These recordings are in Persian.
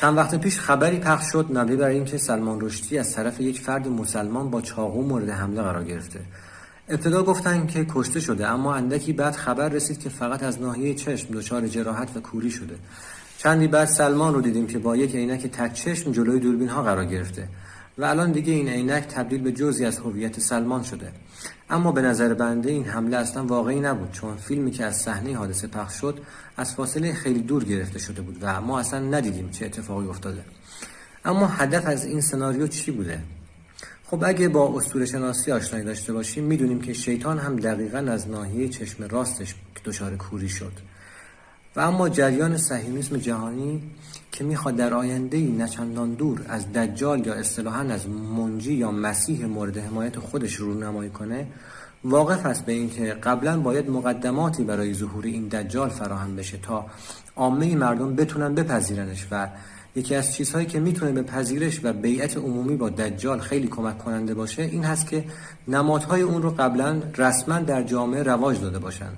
چند وقت پیش خبری پخش شد مبنی بر اینکه سلمان رشدی از طرف یک فرد مسلمان با چاقو مورد حمله قرار گرفته. ابتدا گفتن که کشته شده، اما اندکی بعد خبر رسید که فقط از ناحیه چشم دچار جراحت و کوری شده. چندی بعد سلمان رو دیدیم که با یک عینک تک چشم جلوی دوربین ها قرار گرفته و الان دیگه این عینک تبدیل به جزئی از هویت سلمان شده. اما به نظر بنده این حمله اصلا واقعی نبود، چون فیلمی که از صحنه حادثه پخش شد از فاصله خیلی دور گرفته شده بود و ما اصلا ندیدیم چه اتفاقی افتاده. اما هدف از این سناریو چی بوده؟ خب اگه با اسطوره شناسی آشنایی داشته باشیم میدونیم که شیطان هم دقیقاً از ناحیه چشم راستش دچار کوری شد. و اما جریان صهیونیسم جهانی که میخواد در آینده‌ای نچندان دور از دجال یا اصطلاحاً از منجی یا مسیح مورد حمایت خودش رونمایی کنه، واقف است به اینکه قبلا باید مقدماتی برای ظهور این دجال فراهم بشه تا عامه مردم بتونن بپذیرنش. و یکی از چیزهایی که میتونه به پذیرش و بیعت عمومی با دجال خیلی کمک کننده باشه این هست که نمادهای اون رو قبلا رسما در جامعه رواج داده باشن.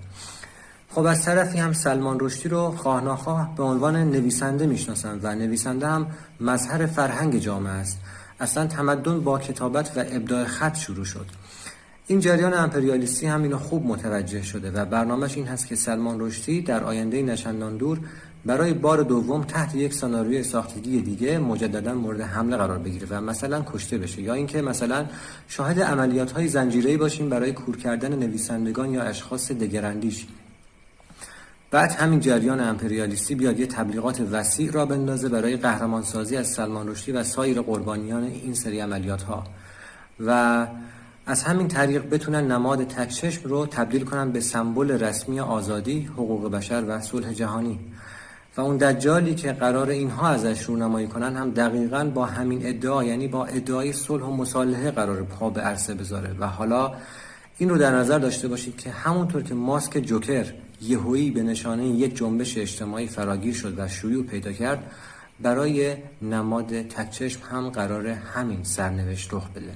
خب از طرفی هم سلمان رشدی رو خواه ناخواه به عنوان نویسنده میشناسن و نویسنده هم مظهر فرهنگ جامعه است. اصلا تمدن با کتابت و ابداع خط شروع شد. این جریان امپریالیستی هم اینو خوب متوجه شده و برنامه‌اش این هست که سلمان رشدی در آینده نچندان دور برای بار دوم تحت یک سناریوی ساختگی دیگه مجددا مورد حمله قرار بگیره و مثلا کشته بشه، یا اینکه مثلا شاهد عملیات‌های زنجیره‌ای باشیم برای کور کردن نویسندگان یا اشخاص دگراندیش. بعد همین جریان امپریالیستی بیاد یه تبلیغات وسیع را بندازه برای قهرمانسازی از سلمان رشدی و سایر قربانیان این سری عملیات‌ها و از همین طریق بتونن نماد تک چشم رو تبدیل کنن به سمبل رسمی آزادی، حقوق بشر و صلح جهانی. و اون دجالی که قرار اینها ازش رونمایی کنن هم دقیقاً با همین ادعا، یعنی با ادعای صلح و مصالحه قرار پا به عرصه بذاره. و حالا این رو در نظر داشته باشید که همونطور که ماسک جوکر یهویی به نشانه یک جنبش اجتماعی فراگیر شد و شیوع پیدا کرد، برای نماد تک چشم هم قرار همین سرنوشت رخ بده.